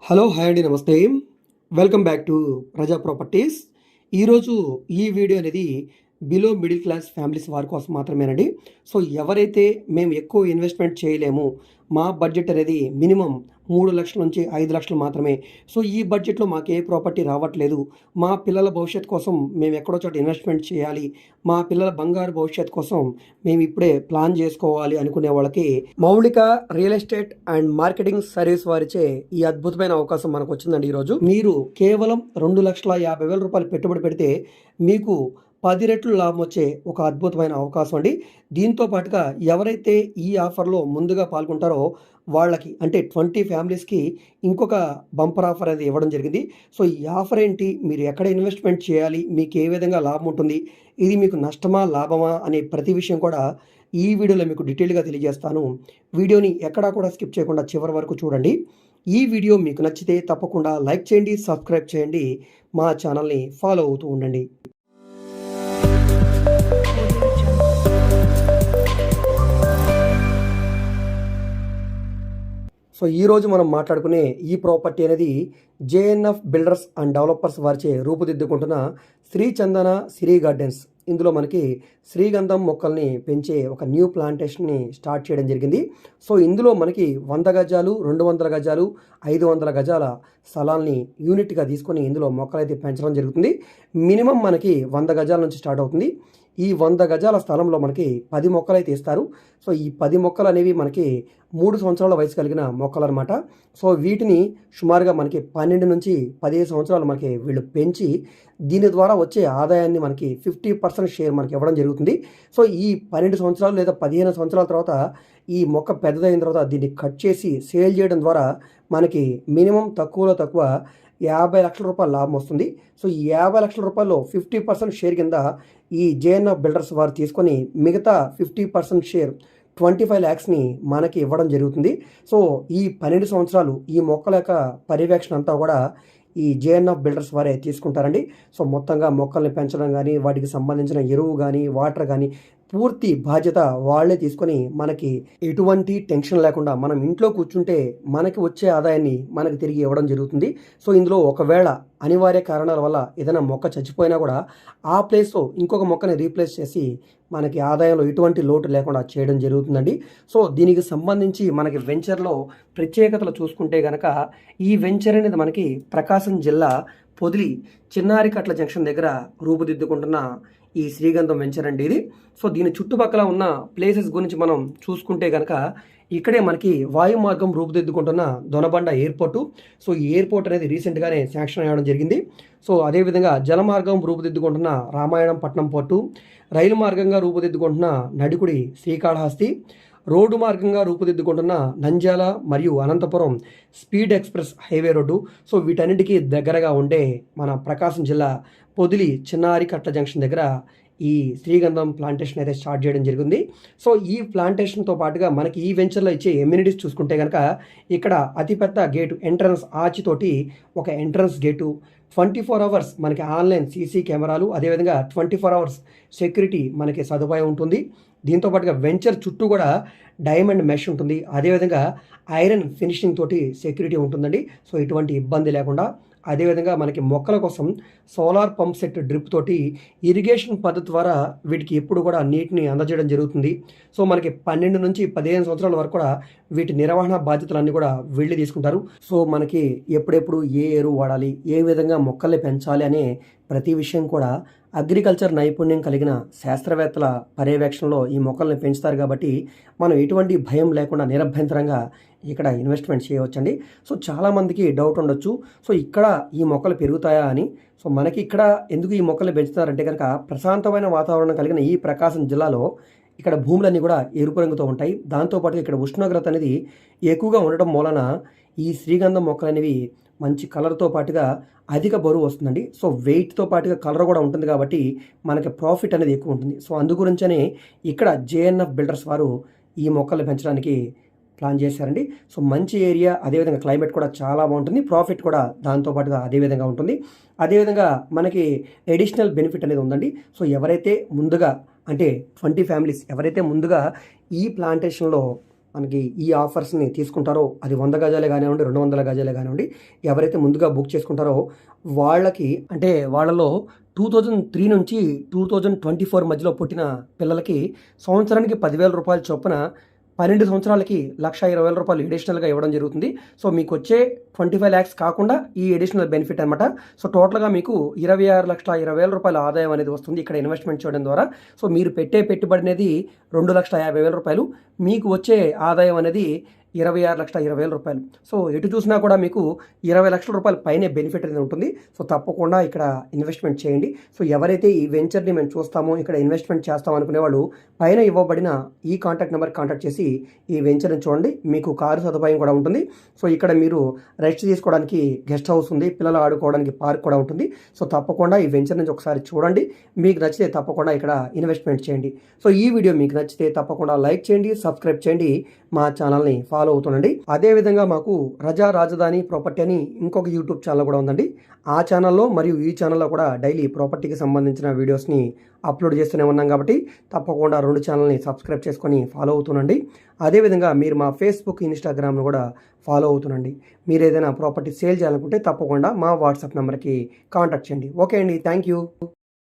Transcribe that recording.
Hello hi అండి నమస్తే. Welcome back to ప్రజా ప్రాపర్టీస్. ఈరోజు ఈ వీడియో అనేది బిలో మిడిల్ క్లాస్ ఫ్యామిలీస్ వారి కోసం మాత్రమేనండి. సో ఎవరైతే మేము ఎక్కువ ఇన్వెస్ట్మెంట్ చేయలేము, మా బడ్జెట్ అనేది మినిమం 3,00,000 నుంచి 5,00,000 మాత్రమే. సో ఈ బడ్జెట్లో మాకు ఏ ప్రాపర్టీ రావట్లేదు, మా పిల్లల భవిష్యత్ కోసం మేము ఎక్కడో చోట ఇన్వెస్ట్మెంట్ చేయాలి, మా పిల్లల బంగారు భవిష్యత్ కోసం మేము ఇప్పుడే ప్లాన్ చేసుకోవాలి అనుకునే వాళ్ళకి మౌలిక real estate and marketing service వారిచే ఈ అద్భుతమైన అవకాశం మనకు వచ్చిందండి. ఈరోజు మీరు కేవలం 2,50,000 రూపాయలు పెట్టుబడి పెడితే మీకు 10 రెట్లు లాభం వచ్చే ఒక అద్భుతమైన అవకాశం అండి. దీంతో పాటుగా ఎవరైతే ఈ ఆఫర్లో ముందుగా పాల్గొంటారో వాళ్ళకి, అంటే 20 ఫ్యామిలీస్కి ఇంకొక బంపర్ ఆఫర్ అనేది ఇవ్వడం జరిగింది. సో ఈ ఆఫర్ ఏంటి, మీరు ఎక్కడ ఇన్వెస్ట్మెంట్ చేయాలి, మీకు ఏ విధంగా లాభం ఉంటుంది, ఇది మీకు నష్టమా లాభమా అనే ప్రతి విషయం కూడా ఈ వీడియోలో మీకు డీటెయిల్గా తెలియజేస్తాను. వీడియోని ఎక్కడా కూడా స్కిప్ చేయకుండా చివరి వరకు చూడండి. ఈ వీడియో మీకు నచ్చితే తప్పకుండా లైక్ చేయండి, సబ్స్క్రైబ్ చేయండి, మా ఛానల్ని ఫాలో అవుతూ ఉండండి. సో ఈరోజు మనం మాట్లాడుకునే ఈ ప్రాపర్టీ అనేది జేఎన్ఎఫ్ బిల్డర్స్ అండ్ డెవలపర్స్ వారిచే రూపుదిద్దుకుంటున్న శ్రీ చందన సిరి గార్డెన్స్. ఇందులో మనకి శ్రీగంధం మొక్కల్ని పెంచే ఒక న్యూ ప్లాంటేషన్ని స్టార్ట్ చేయడం జరిగింది. సో ఇందులో మనకి 100 గజాలు, 200 గజాలు, 500 గజాల స్థలాల్ని యూనిట్గా తీసుకొని ఇందులో మొక్కలైతే పెంచడం జరుగుతుంది. మినిమం మనకి 100 గజాల నుంచి స్టార్ట్ అవుతుంది. ఈ 100 గజాల స్థలంలో మనకి 10 మొక్కలైతే ఇస్తారు. సో ఈ 10 మొక్కలు అనేవి మనకి 3 సంవత్సరాల వయసు కలిగిన మొక్కలు అనమాట. సో వీటిని సుమారుగా మనకి 12 నుంచి 15 సంవత్సరాలు మనకి వీళ్ళు పెంచి దీని ద్వారా వచ్చే ఆదాయాన్ని మనకి 50% షేర్ మనకి ఇవ్వడం జరుగుతుంది. సో ఈ 12 సంవత్సరాలు లేదా 15 సంవత్సరాల తర్వాత ఈ మొక్క పెద్దదైన తర్వాత దీన్ని కట్ చేసి సేల్ చేయడం ద్వారా మనకి మినిమం తక్కువలో తక్కువ 50 లక్షల రూపాయల లాభం వస్తుంది. సో ఈ 50 లక్షల రూపాయల్లో 50% షేర్ కింద ఈ జేఎన్ఎఫ్ బిల్డర్స్ వారు తీసుకొని మిగతా 50% షేర్ 25 ల్యాక్స్ని మనకి ఇవ్వడం జరుగుతుంది. సో ఈ 12 సంవత్సరాలు ఈ మొక్కల యొక్క పర్యవేక్షణ అంతా కూడా ఈ జేఎన్ఎఫ్ బిల్డర్స్ వారే తీసుకుంటారండి. సో మొత్తంగా మొక్కల్ని పెంచడం కానీ, వాటికి సంబంధించిన ఎరువు కానీ, వాటర్ కానీ పూర్తి బాధ్యత వాళ్ళే తీసుకొని మనకి ఎటువంటి టెన్షన్ లేకుండా మనం ఇంట్లో కూర్చుంటే మనకి వచ్చే ఆదాయాన్ని మనకి తిరిగి ఇవ్వడం జరుగుతుంది. సో ఇందులో ఒకవేళ అనివార్య కారణాల వల్ల ఏదైనా మొక్క చచ్చిపోయినా కూడా ఆ ప్లేస్లో ఇంకొక మొక్కని రీప్లేస్ చేసి మనకి ఆదాయంలో ఎటువంటి లోటు లేకుండా చేయడం జరుగుతుందండి. సో దీనికి సంబంధించి మనకి వెంచర్లో ప్రత్యేకతలు చూసుకుంటే కనుక ఈ వెంచర్ అనేది మనకి ప్రకాశం జిల్లా పొదిలి చిన్నారికట్ల జంక్షన్ దగ్గర రూపుదిద్దుకుంటున్న ఈ శ్రీగంధం వెంచర్ అండి ఇది. సో దీని చుట్టుపక్కల ఉన్న ప్లేసెస్ గురించి మనం చూసుకుంటే కనుక ఇక్కడే మనకి వాయు మార్గం రూపుదిద్దుకుంటున్న దొనబండ ఎయిర్పోర్టు. సో ఈ ఎయిర్పోర్ట్ అనేది రీసెంట్గానే శాంక్షన్ అవ్వడం జరిగింది. సో అదేవిధంగా జల మార్గం రూపుదిద్దుకుంటున్న రామాయణం పట్నం పోర్టు, రైలు మార్గంగా రూపుదిద్దుకుంటున్న నడికుడి శ్రీకాళహస్తి, రోడ్డు మార్గంగా రూపుదిద్దుకుంటున్న నంద్యాల మరియు Anantapur speed express highway road. So వీటన్నిటికీ దగ్గరగా ఉండే మన ప్రకాశం జిల్లా పొదిలి చిన్నారి కట్ల జంక్షన్ దగ్గర ఈ శ్రీగంధం ప్లాంటేషన్ అయితే స్టార్ట్ చేయడం జరిగింది. సో ఈ ప్లాంటేషన్తో పాటుగా మనకి ఈ వెంచర్లో ఇచ్చే ఎమ్యూనిటీస్ చూసుకుంటే కనుక ఇక్కడ అతిపెద్ద గేటు ఎంట్రన్స్ ఆచితోటి ఒక ఎంట్రన్స్ గేటు, 24 అవర్స్ మనకి ఆన్లైన్ సీసీ కెమెరాలు, అదేవిధంగా 24 అవర్స్ సెక్యూరిటీ మనకి సదుపాయం ఉంటుంది. దీంతోపాటుగా వెంచర్ చుట్టూ కూడా డైమండ్ మెష్ ఉంటుంది. అదేవిధంగా ఐరన్ ఫినిషింగ్ తోటి సెక్యూరిటీ ఉంటుందండి. సో ఎటువంటి ఇబ్బంది లేకుండా. అదేవిధంగా మనకి మొక్కల కోసం సోలార్ పంప్ సెట్ డ్రిప్ తోటి ఇరిగేషన్ పద్ధతి ద్వారా వీటికి ఎప్పుడు కూడా నీటిని అందజేయడం జరుగుతుంది. సో మనకి 12 నుంచి 15 సంవత్సరాల వరకు కూడా వీటి నిర్వహణ బాధ్యతలన్నీ కూడా వెళ్ళి తీసుకుంటారు. సో మనకి ఎప్పుడెప్పుడు ఏ ఎరువు వాడాలి, ఏ విధంగా మొక్కల్ని పెంచాలి అనే ప్రతి విషయం కూడా అగ్రికల్చర్ నైపుణ్యం కలిగిన శాస్త్రవేత్తల పర్యవేక్షణలో ఈ మొక్కల్ని పెంచుతారు కాబట్టి మనం ఎటువంటి భయం లేకుండా నిరభ్యంతరంగా ఇక్కడ ఇన్వెస్ట్మెంట్ చేయవచ్చండి. సో చాలామందికి డౌట్ ఉండొచ్చు, సో ఇక్కడ ఈ మొక్కలు పెరుగుతాయా అని. సో మనకి ఇక్కడ ఎందుకు ఈ మొక్కలు పెంచుతారంటే కనుక ప్రశాంతమైన వాతావరణం కలిగిన ఈ ప్రకాశం జిల్లాలో ఇక్కడ భూములన్నీ కూడా ఎరుపు రంగుతో ఉంటాయి. దాంతోపాటు ఇక్కడ ఉష్ణోగ్రత అనేది ఎక్కువగా ఉండటం మూలన ఈ శ్రీగంధం మొక్కలు అనేవి మంచి కలర్తో పాటుగా అధిక బరువు వస్తుందండి. సో వెయిట్తో పాటుగా కలర్ కూడా ఉంటుంది కాబట్టి మనకి ప్రాఫిట్ అనేది ఎక్కువ ఉంటుంది. సో అందు గురించనే ఇక్కడ జేఎన్ఎఫ్ బిల్డర్స్ వారు ఈ మొక్కలు పెంచడానికి ప్లాన్ చేశారండి. సో మంచి ఏరియా, అదేవిధంగా క్లైమేట్ కూడా చాలా బాగుంటుంది, ప్రాఫిట్ కూడా దాంతోపాటుగా అదేవిధంగా ఉంటుంది. అదేవిధంగా మనకి అడిషనల్ బెనిఫిట్ అనేది ఉందండి. సో ఎవరైతే ముందుగా అంటే 20 ఫ్యామిలీస్ ఎవరైతే ముందుగా ఈ ప్లాంటేషన్లో మనకి ఈ ఆఫర్స్ని తీసుకుంటారో అది 100 గజాలే కానివ్వండి, 200 గజాలే కానివ్వండి, ఎవరైతే ముందుగా బుక్ చేసుకుంటారో వాళ్ళకి అంటే వాళ్ళలో 2003 నుంచి 2024 మధ్యలో పుట్టిన పిల్లలకి సంవత్సరానికి 10,000 రూపాయల చొప్పున 12 సంవత్సరాలకి 1,20,000 రూపాయలు అడిషనల్గా ఇవ్వడం జరుగుతుంది. సో మీకు వచ్చే 25 lakhs కాకుండా ఈ అడిషనల్ బెనిఫిట్ అనమాట. సో టోటల్గా మీకు 26,20,000 రూపాయల ఆదాయం అనేది వస్తుంది ఇక్కడ ఇన్వెస్ట్మెంట్ చేయడం ద్వారా. సో మీరు పెట్టే పెట్టుబడి అనేది 2,50,000 రూపాయలు, మీకు వచ్చే ఆదాయం అనేది 26,20,000 రూపాయలు. సో ఎటు చూసినా కూడా మీకు 20 లక్షల రూపాయల పైనే బెనిఫిట్ అనేది ఉంటుంది. సో తప్పకుండా ఇక్కడ ఇన్వెస్ట్మెంట్ చేయండి. సో ఎవరైతే ఈ వెంచర్ని మేము చూస్తామో ఇక్కడ ఇన్వెస్ట్మెంట్ చేస్తాం అనుకునే వాళ్ళు పైన ఇవ్వబడిన ఈ కాంటాక్ట్ నెంబర్ కాంటాక్ట్ చేసి ఈ వెంచర్ని చూడండి. మీకు కారు సదుపాయం కూడా ఉంటుంది. సో ఇక్కడ మీరు రెస్ట్ తీసుకోవడానికి గెస్ట్ హౌస్ ఉంది, పిల్లలు ఆడుకోవడానికి పార్క్ కూడా ఉంటుంది. సో తప్పకుండా ఈ వెంచర్ నుంచి ఒకసారి చూడండి. మీకు నచ్చితే తప్పకుండా ఇక్కడ ఇన్వెస్ట్మెంట్ చేయండి. సో ఈ వీడియో మీకు నచ్చితే తప్పకుండా లైక్ చేయండి, సబ్స్క్రైబ్ చేయండి, మా ఛానల్ని ఫాలో అవుతుండండి. అదేవిధంగా మాకు రజా రాజధాని ప్రాపర్టీ అని ఇంకొక యూట్యూబ్ ఛానల్ కూడా ఉందండి. ఆ ఛానల్లో మరియు ఈ ఛానల్లో కూడా డైలీ ప్రాపర్టీకి సంబంధించిన వీడియోస్ని అప్లోడ్ చేస్తూనే ఉన్నాం కాబట్టి తప్పకుండా 2 ఛానల్ని సబ్స్క్రైబ్ చేసుకొని ఫాలో అవుతుండండి. అదేవిధంగా మీరు మా ఫేస్బుక్, ఇన్స్టాగ్రామ్ను కూడా ఫాలో అవుతుండండి. మీరు ఏదైనా ప్రాపర్టీ సేల్ చేయాలనుకుంటే తప్పకుండా మా వాట్సాప్ నెంబర్కి కాంటాక్ట్ చేయండి. ఓకే అండి, థ్యాంక్ యూ.